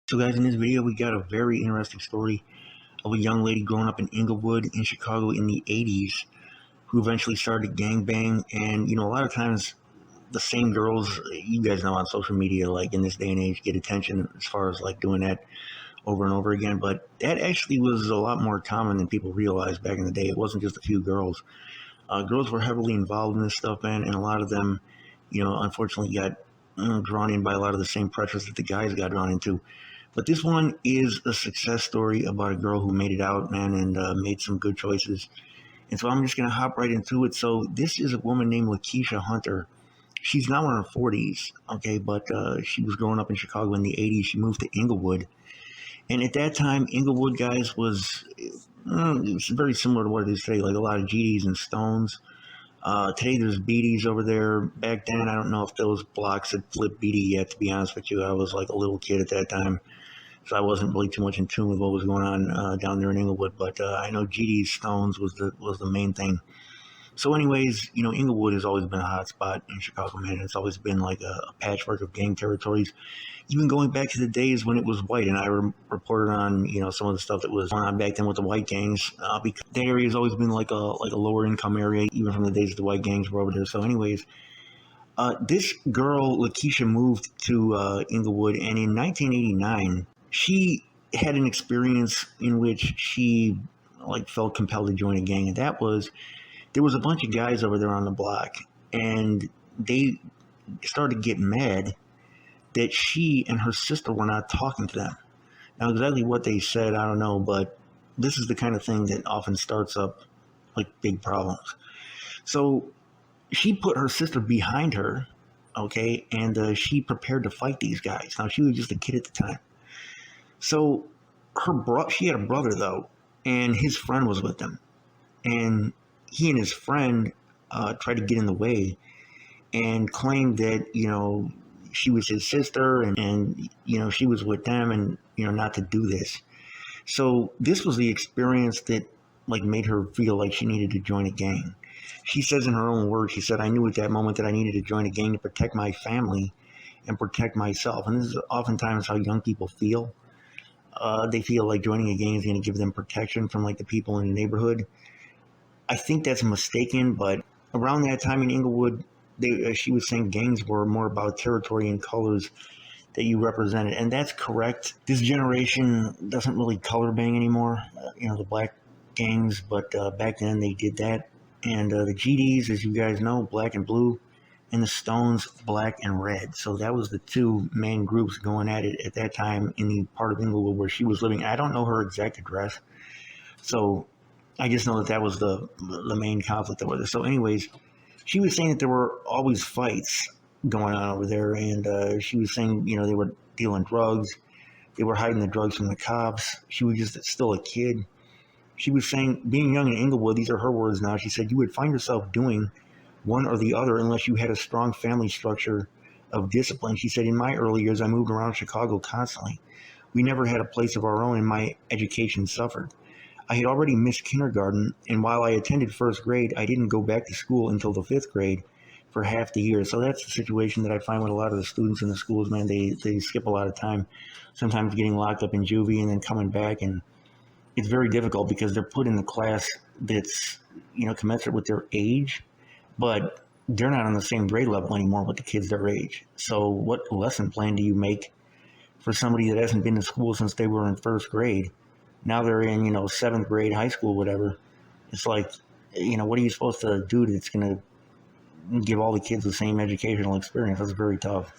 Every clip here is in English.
So guys, in this video, we got a very interesting story of a young lady growing up in Inglewood in Chicago in the 80s who eventually started gangbang. And, a lot of times the same girls, you guys know on social media, like in this day and age, get attention as far as like doing that over and over again. But that actually was a lot more common than people realized back in the day. It wasn't just a few girls. Girls were heavily involved in this stuff, man, and a lot of them, unfortunately got drawn in by a lot of the same pressures that the guys got drawn into. But this one is a success story about a girl who made it out, man, and made some good choices. And so I'm just going to hop right into it. So this is a woman named Lakeisha Hunter. She's now in her 40s, okay, but she was growing up in Chicago in the 80s. She moved to Inglewood. And at that time, Inglewood, guys, was it's very similar to what it is today, like a lot of GDs and Stones. Today there's BDs over there. Back then, I don't know if those blocks had flipped BD yet, to be honest with you. I was like a little kid at that time. So I wasn't really too much in tune with what was going on down there in Inglewood, but I know GD's Stones was the main thing. So, anyways, Inglewood has always been a hot spot in Chicago, man. It's always been like a patchwork of gang territories, even going back to the days when it was white. And I reported on some of the stuff that was going on back then with the white gangs, because that area has always been like a lower income area, even from the days that the white gangs were over there. So, anyways. This girl, Lakeisha, moved to Inglewood, and in 1989, she had an experience in which she felt compelled to join a gang, and that was there was a bunch of guys over there on the block, and they started to get mad that she and her sister were not talking to them. Now, exactly what they said, I don't know, but this is the kind of thing that often starts up like big problems. So she put her sister behind her, okay, and she prepared to fight these guys. Now, she was just a kid at the time. So she had a brother though, and his friend was with them, and he and his friend tried to get in the way and claimed that she was his sister, and she was with them, and not to do this. So this was the experience that made her feel like she needed to join a gang. She says in her own words, she said, "I knew at that moment that I needed to join a gang to protect my family and protect myself." And this is oftentimes how young people feel. They feel like joining a gang is going to give them protection from the people in the neighborhood. I think that's mistaken, but around that time in Inglewood, she was saying gangs were more about territory and colors that you represented, and that's correct. This generation doesn't really color bang anymore, the black gangs, but back then they did that. And the GDs, as you guys know, black and blue, and the Stones, black and red. So that was the two main groups going at it at that time in the part of Inglewood where she was living. I don't know her exact address, so I just know that was the main conflict that was there. So anyways, she was saying that there were always fights going on over there, and she was saying, they were dealing drugs. They were hiding the drugs from the cops. She was just still a kid. She was saying, being young in Inglewood, these are her words now, she said, you would find yourself doing one or the other unless you had a strong family structure of discipline. She said, in my early years, I moved around Chicago constantly. We never had a place of our own, and my education suffered. I had already missed kindergarten, and while I attended first grade, I didn't go back to school until the fifth grade for half the year. So that's the situation that I find with a lot of the students in the schools, man. They skip a lot of time, sometimes getting locked up in juvie and then coming back, and it's very difficult because they're put in the class that's commensurate with their age, but they're not on the same grade level anymore with the kids their age. So what lesson plan do you make for somebody that hasn't been to school since they were in first grade? Now they're in seventh grade, high school, whatever. It's like, what are you supposed to do that's going to give all the kids the same educational experience? That's very tough.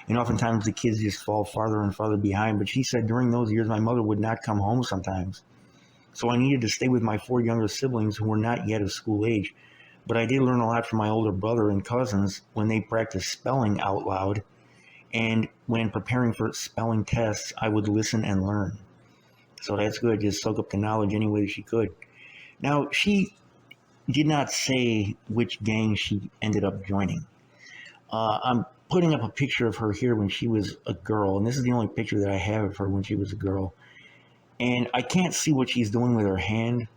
And oftentimes the kids just fall farther and farther behind. But she said during those years, my mother would not come home sometimes. So I needed to stay with my four younger siblings who were not yet of school age. But I did learn a lot from my older brother and cousins when they practiced spelling out loud. And when preparing for spelling tests, I would listen and learn. So that's good. Just soak up the knowledge any way she could. Now, she did not say which gang she ended up joining. I'm putting up a picture of her here when she was a girl. And this is the only picture that I have of her when she was a girl. And I can't see what she's doing with her hand.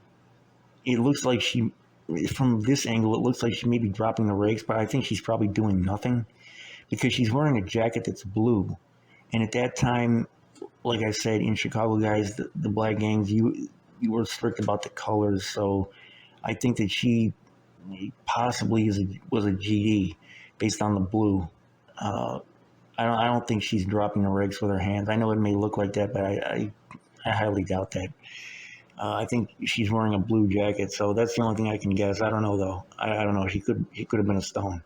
It looks like from this angle, it looks like she may be dropping the rakes, but I think she's probably doing nothing because she's wearing a jacket that's blue. And at that time, like I said, in Chicago, guys, the black gangs, you were strict about the colors, so I think that she possibly was a GD based on the blue. Uh, I don't think she's dropping the rigs with her hands. I know it may look like that, but I highly doubt that. I think she's wearing a blue jacket, so that's the only thing I can guess. I don't know though. I don't know. She could have been a stone.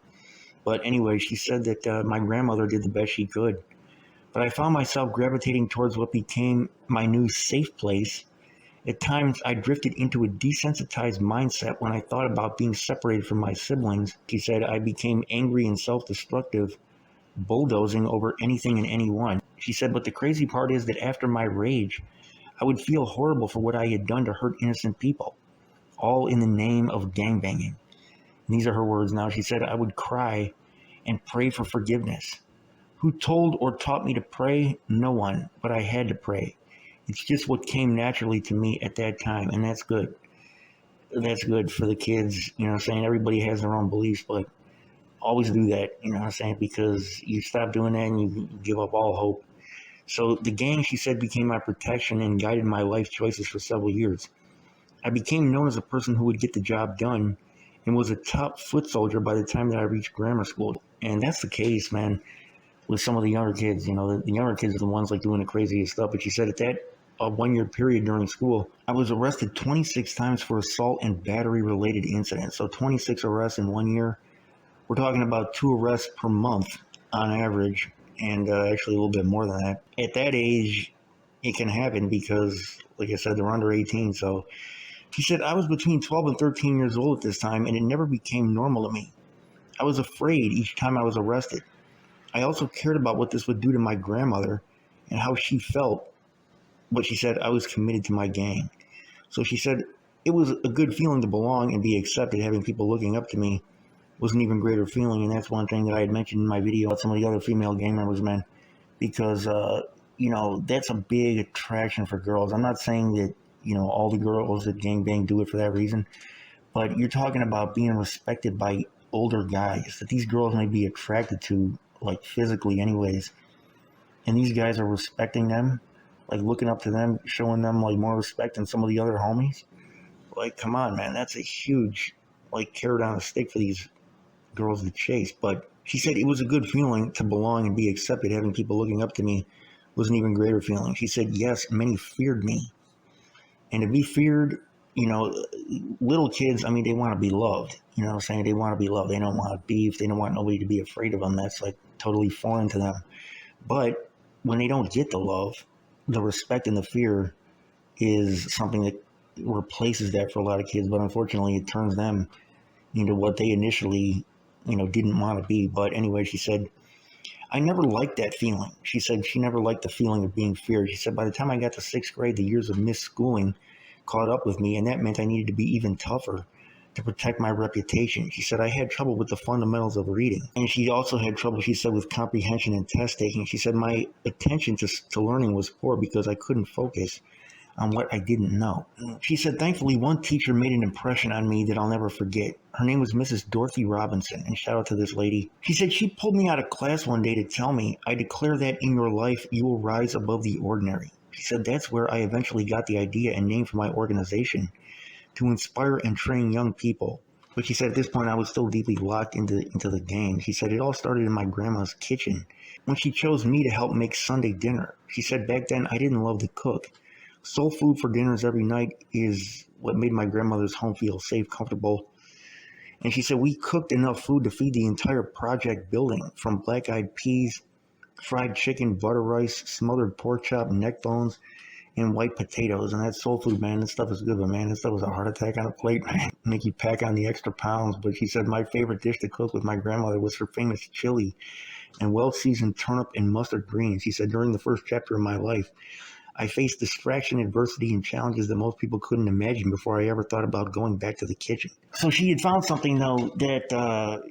But anyway, she said that my grandmother did the best she could. But I found myself gravitating towards what became my new safe place. At times, I drifted into a desensitized mindset when I thought about being separated from my siblings. She said I became angry and self destructive, bulldozing over anything and anyone. She said, but the crazy part is that after my rage, I would feel horrible for what I had done to hurt innocent people, all in the name of gangbanging. And these are her words now. She said, I would cry and pray for forgiveness. Who told or taught me to pray? No one, but I had to pray. It's just what came naturally to me at that time, and that's good. That's good for the kids, you know what I'm saying? Everybody has their own beliefs, but always do that, you know what I'm saying? Because you stop doing that and you give up all hope. So the gang, she said, became my protection and guided my life choices for several years. I became known as a person who would get the job done and was a top foot soldier by the time that I reached grammar school. And that's the case, man, with some of the younger kids. You know, the younger kids are the ones like doing the craziest stuff. But she said at that 1 year period during school, I was arrested 26 times for assault and battery related incidents. So 26 arrests in 1 year. We're talking about 2 arrests per month on average, and actually a little bit more than that. At that age, it can happen because, like I said, they're under 18. So she said, I was between 12 and 13 years old at this time, and it never became normal to me. I was afraid each time I was arrested. I also cared about what this would do to my grandmother and how she felt, but she said I was committed to my gang. So she said it was a good feeling to belong and be accepted. Having people looking up to me was an even greater feeling, and that's one thing that I had mentioned in my video about some of the other female gang members, man, because that's a big attraction for girls. I'm not saying that all the girls that gangbang do it for that reason, but you're talking about being respected by older guys that these girls may be attracted to, like physically, anyways, and these guys are respecting them, like looking up to them, showing them like more respect than some of the other homies. Like, come on, man, that's a huge like carrot on a stick for these girls to chase. But she said it was a good feeling to belong and be accepted. Having people looking up to me was an even greater feeling. She said, yes, many feared me. And to be feared, little kids, I mean, they want to be loved. You know what I'm saying? They want to be loved. They don't want beef. They don't want nobody to be afraid of them. That's like totally foreign to them. But when they don't get the love, the respect and the fear is something that replaces that for a lot of kids. But unfortunately, it turns them into what they initially, didn't want to be. But anyway, she said, I never liked that feeling. She said she never liked the feeling of being feared. She said by the time I got to sixth grade, the years of misschooling caught up with me, and that meant I needed to be even tougher to protect my reputation. She said I had trouble with the fundamentals of reading, and she also had trouble, she said, with comprehension and test taking. She said my attention to learning was poor because I couldn't focus on what I didn't know. She said, thankfully, one teacher made an impression on me that I'll never forget. Her name was Mrs. Dorothy Robinson, and shout out to this lady. She said she pulled me out of class one day to tell me, I declare that in your life you will rise above the ordinary. She said that's where I eventually got the idea and name for my organization, to inspire and train young people. But she said at this point I was still deeply locked into the game. She said it all started in my grandma's kitchen when she chose me to help make Sunday dinner. She said back then I didn't love to cook. Soul food for dinners every night is what made my grandmother's home feel safe, comfortable. And she said we cooked enough food to feed the entire project building, from black-eyed peas, fried chicken, butter rice, smothered pork chop, neck bones, and white potatoes. And that's soul food, man. This stuff is good, but man, this stuff was a heart attack on a plate, man. Make you pack on the extra pounds. But she said my favorite dish to cook with my grandmother was her famous chili and well-seasoned turnip and mustard greens. She said during the first chapter of my life, I faced distraction, adversity, and challenges that most people couldn't imagine before I ever thought about going back to the kitchen. So she had found something, though, that,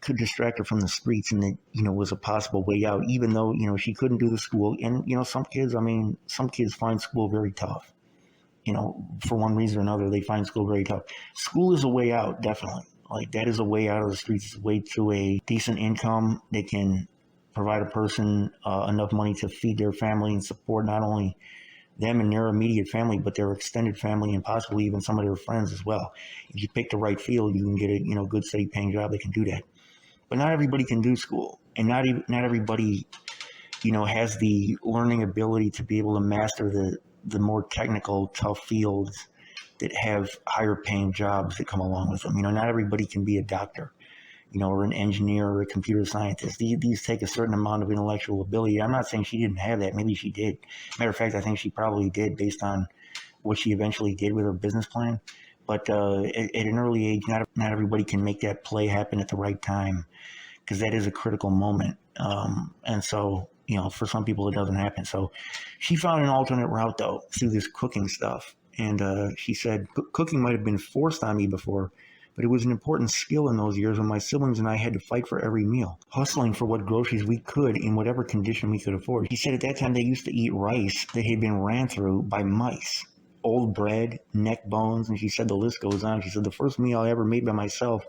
could distract her from the streets, and that, was a possible way out, even though, she couldn't do the school. And, some kids find school very tough. For one reason or another, they find school very tough. School is a way out, definitely. Like, that is a way out of the streets. It's a way to a decent income. They can provide a person enough money to feed their family and support not only them and their immediate family, but their extended family and possibly even some of their friends as well. If you pick the right field, you can get a good, steady paying job that can do that. But not everybody can do school, and not everybody has the learning ability to be able to master the more technical, tough fields that have higher paying jobs that come along with them. Not everybody can be a doctor, or an engineer or a computer scientist. These take a certain amount of intellectual ability. I'm not saying she didn't have that. Maybe she did. Matter of fact, I think she probably did based on what she eventually did with her business plan. But at an early age, not everybody can make that play happen at the right time, because that is a critical moment. And so, for some people, it doesn't happen. So she found an alternate route, though, through this cooking stuff. And she said, cooking might have been forced on me before, but it was an important skill in those years when my siblings and I had to fight for every meal, hustling for what groceries we could in whatever condition we could afford. She said at that time they used to eat rice that had been ran through by mice, old bread, neck bones, and she said the list goes on. She said the first meal I ever made by myself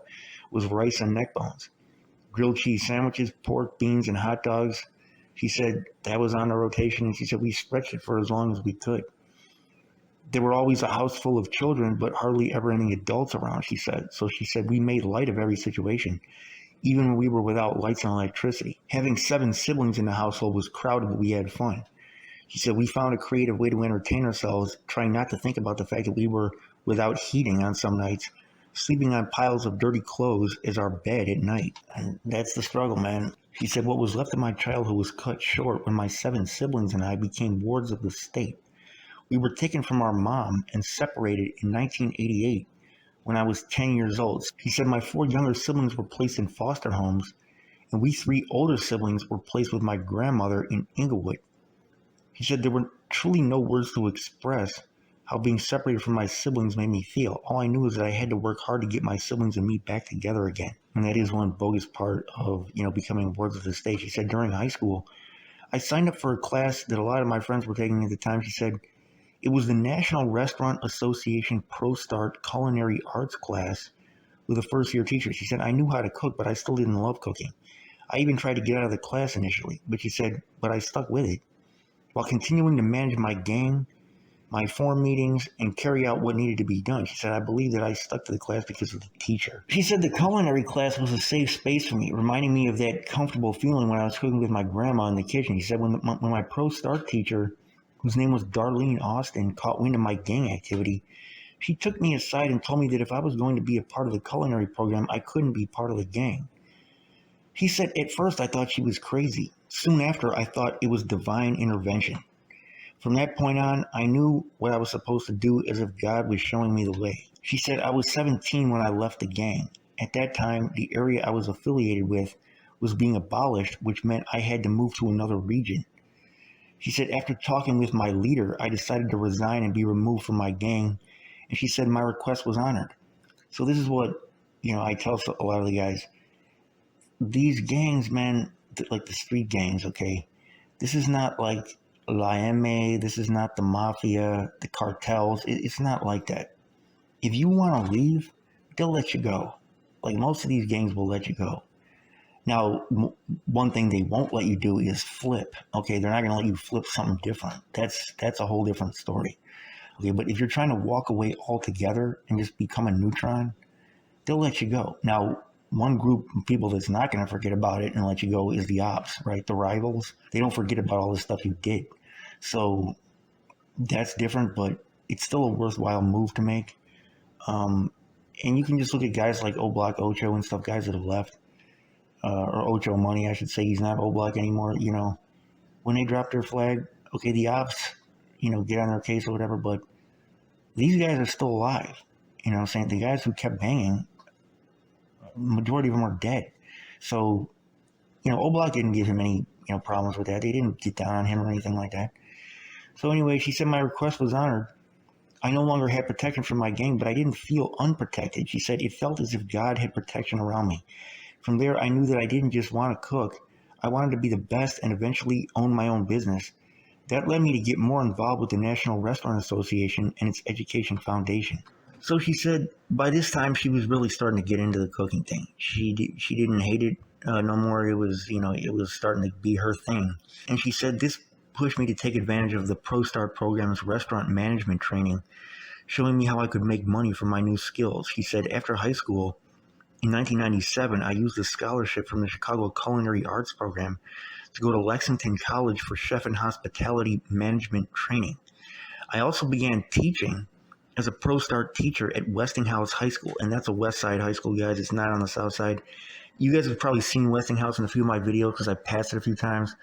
was rice and neck bones. Grilled cheese sandwiches, pork, beans, and hot dogs. She said that was on the rotation, and she said we stretched it for as long as we could. There were always a house full of children, but hardly ever any adults around, she said. So she said we made light of every situation, even when we were without lights and electricity. Having 7 siblings in the household was crowded, but we had fun. She said we found a creative way to entertain ourselves, trying not to think about the fact that we were without heating on some nights, sleeping on piles of dirty clothes as our bed at night. And that's the struggle, man. She said what was left of my childhood was cut short when my 7 siblings and I became wards of the state. We were taken from our mom and separated in 1988 when I was 10 years old. She said my 4 younger siblings were placed in foster homes, and we 3 older siblings were placed with my grandmother in Inglewood. She said there were truly no words to express how being separated from my siblings made me feel. All I knew is that I had to work hard to get my siblings and me back together again. And that is one bogus part of, becoming wards of the state. She said during high school, I signed up for a class that a lot of my friends were taking at the time. She said it was the National Restaurant Association Pro Start Culinary Arts class with a first-year teacher. She said, I knew how to cook, but I still didn't love cooking. I even tried to get out of the class initially, but she said, but I stuck with it. While continuing to manage my gang, my form meetings, and carry out what needed to be done. She said, I believe that I stuck to the class because of the teacher. She said the culinary class was a safe space for me, reminding me of that comfortable feeling when I was cooking with my grandma in the kitchen. She said when my Pro Start teacher, whose name was Darlene Austin, caught wind of my gang activity, she took me aside and told me that if I was going to be a part of the culinary program, I couldn't be part of the gang. She said, at first I thought she was crazy. Soon after, I thought it was divine intervention. From that point on, I knew what I was supposed to do as if God was showing me the way. She said, I was 17 when I left the gang. At that time, the area I was affiliated with was being abolished, which meant I had to move to another region. She said, after talking with my leader, I decided to resign and be removed from my gang. And she said my request was honored. So this is what, I tell a lot of the guys. These gangs, man, like the street gangs, okay? This is not like La M, this is not the mafia, the cartels. It's not like that. If you want to leave, they'll let you go. Like most of these gangs will let you go. Now, one thing they won't let you do is flip. Okay, they're not going to let you flip something different. That's a whole different story. Okay, but if you're trying to walk away altogether and just become a neutron, they'll let you go. Now, one group of people that's not going to forget about it and let you go is the ops, right? The rivals. They don't forget about all the stuff you did. So that's different, but it's still a worthwhile move to make. And you can just look at guys like O-Block Ocho and stuff, guys that have left. Or Ocho Money, I should say. He's not O-Block anymore. When they drop their flag, okay, the ops, get on their case or whatever, but these guys are still alive. You know what I'm saying? The guys who kept banging, majority of them are dead. So, O-Block didn't give him any, problems with that. They didn't get down on him or anything like that. So anyway, she said my request was honored. I no longer had protection from my gang, but I didn't feel unprotected. She said it felt as if God had protection around me. From there, I knew that I didn't just want to cook. I wanted to be the best and eventually own my own business. That led me to get more involved with the National Restaurant Association and its Education Foundation. So she said by this time she was really starting to get into the cooking thing. She didn't hate it. No more. It was, it was starting to be her thing. And she said this pushed me to take advantage of the ProStart program's restaurant management training, showing me how I could make money from my new skills. She said after high school in 1997, I used a scholarship from the Chicago Culinary Arts program to go to Lexington College for chef and hospitality management training. I also began teaching as a ProStart teacher at Westinghouse High School, and that's a West Side high school, guys. It's not on the South Side. You guys have probably seen Westinghouse in a few of my videos because I passed it a few times.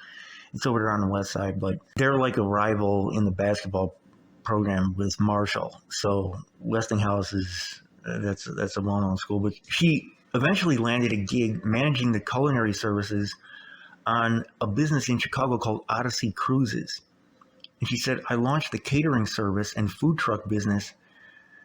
It's over there on the West Side, but they're like a rival in the basketball program with Marshall. So Westinghouse is that's a well-known school. But she eventually landed a gig managing the culinary services on a business in Chicago called Odyssey Cruises. And she said, I launched the catering service and food truck business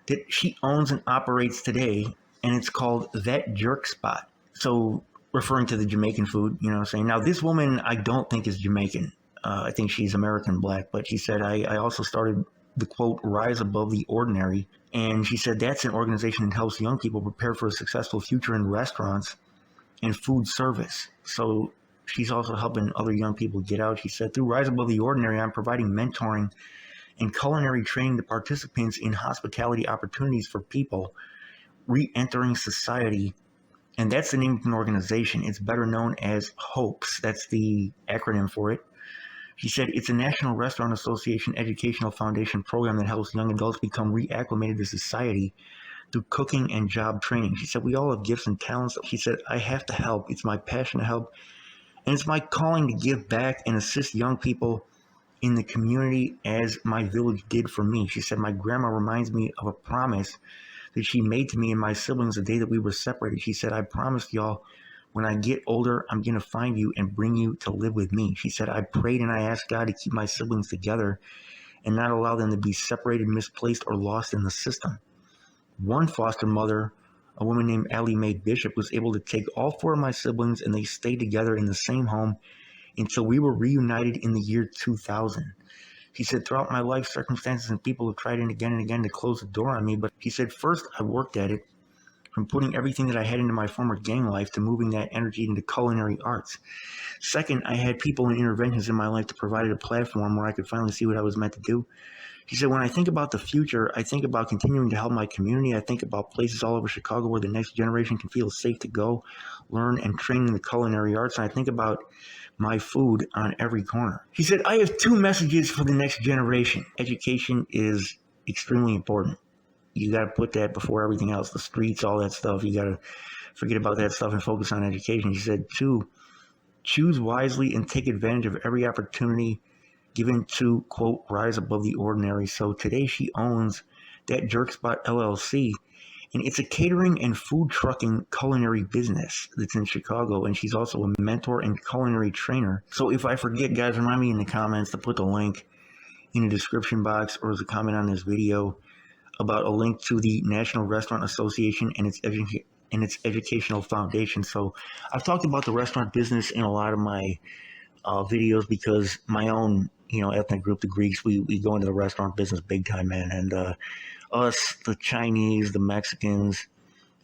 that she owns and operates today, and it's called That Jerk Spot. So, referring to the Jamaican food, you know what I'm saying? Now, this woman I don't think is Jamaican. I think she's American black, but she said, I also started the quote, Rise Above the Ordinary. And she said that's an organization that helps young people prepare for a successful future in restaurants and food service. So, she's also helping other young people get out. She said, through Rise Above the Ordinary, I'm providing mentoring and culinary training to participants in hospitality opportunities for people re-entering society. And that's the name of an organization. It's better known as HOPES. That's the acronym for it. She said it's a National Restaurant Association educational foundation program that helps young adults become reacclimated to society through cooking and job training. She said we all have gifts and talents. She said I have to help. It's my passion to help. And it's my calling to give back and assist young people in the community as my village did for me. She said, my grandma reminds me of a promise that she made to me and my siblings the day that we were separated. She said, I promised y'all when I get older, I'm going to find you and bring you to live with me. She said, I prayed and I asked God to keep my siblings together and not allow them to be separated, misplaced, or lost in the system. One foster mother, a woman named Allie Mae Bishop, was able to take all four of my siblings and they stayed together in the same home until we were reunited in the year 2000. She said, throughout my life, circumstances and people have tried it again and again to close the door on me. But she said, first, I worked at it, from putting everything that I had into my former gang life to moving that energy into culinary arts. Second, I had people and interventions in my life that provided a platform where I could finally see what I was meant to do. She said, when I think about the future, I think about continuing to help my community. I think about places all over Chicago where the next generation can feel safe to go, learn, and train in the culinary arts. And I think about my food on every corner. She said, I have two messages for the next generation. Education is extremely important. You got to put that before everything else, the streets, all that stuff. You got to forget about that stuff and focus on education. She said, two, choose wisely and take advantage of every opportunity given to, quote, rise above the ordinary. So today she owns That Jerk Spot LLC, and it's a catering and food trucking culinary business that's in Chicago. And she's also a mentor and culinary trainer. So if I forget, guys, remind me in the comments to put the link in the description box or as a comment on this video about a link to the National Restaurant Association and its educational foundation. So I've talked about the restaurant business in a lot of my videos because my own, ethnic group, the Greeks, we go into the restaurant business big time, man. And us, the Chinese, the Mexicans,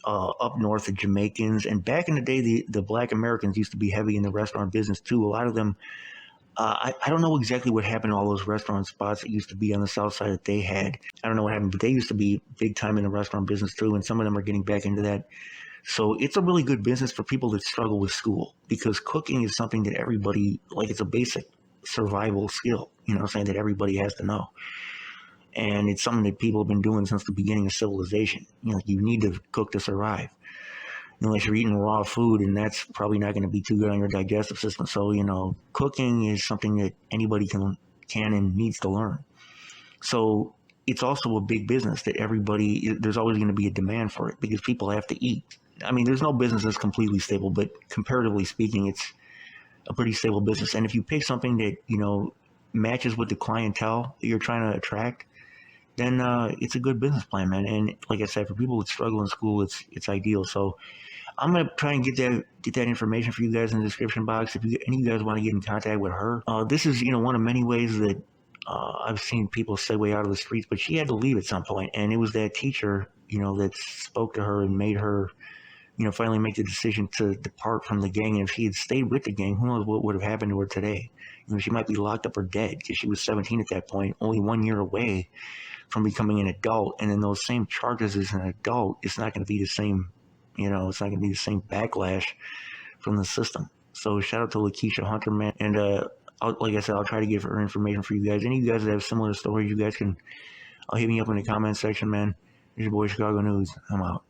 up north, the Jamaicans, and back in the day, the Black Americans used to be heavy in the restaurant business too. A lot of them, I don't know exactly what happened to all those restaurant spots that used to be on the south side that they had. I don't know what happened, but they used to be big time in the restaurant business too, and some of them are getting back into that. So it's a really good business for people that struggle with school because cooking is something that everybody, like it's a basic survival skill, saying that everybody has to know. And it's something that people have been doing since the beginning of civilization. You need to cook to survive. Unless you're eating raw food, and that's probably not going to be too good on your digestive system. So, cooking is something that anybody can and needs to learn. So it's also a big business that there's always going to be a demand for it because people have to eat. I mean, there's no business that's completely stable, but comparatively speaking, it's a pretty stable business. And if you pick something that, matches with the clientele that you're trying to attract, then it's a good business plan, man. And like I said, for people that struggle in school, it's ideal. So I'm gonna try and get that information for you guys in the description box. If any of you guys want to get in contact with her, this is one of many ways that I've seen people segue out of the streets. But she had to leave at some point, and it was that teacher that spoke to her and made her finally make the decision to depart from the gang. And if she had stayed with the gang, who knows what would have happened to her today? She might be locked up or dead because she was 17 at that point, only 1 year away from becoming an adult. And then those same charges as an adult, it's not going to be the same, it's not going to be the same backlash from the system. So shout out to Lakeisha Hunter, man. And like I said, I'll try to give her information for you guys. Any of you guys that have similar stories, you guys can hit me up in the comment section, man. It's your boy Chicago News. I'm out.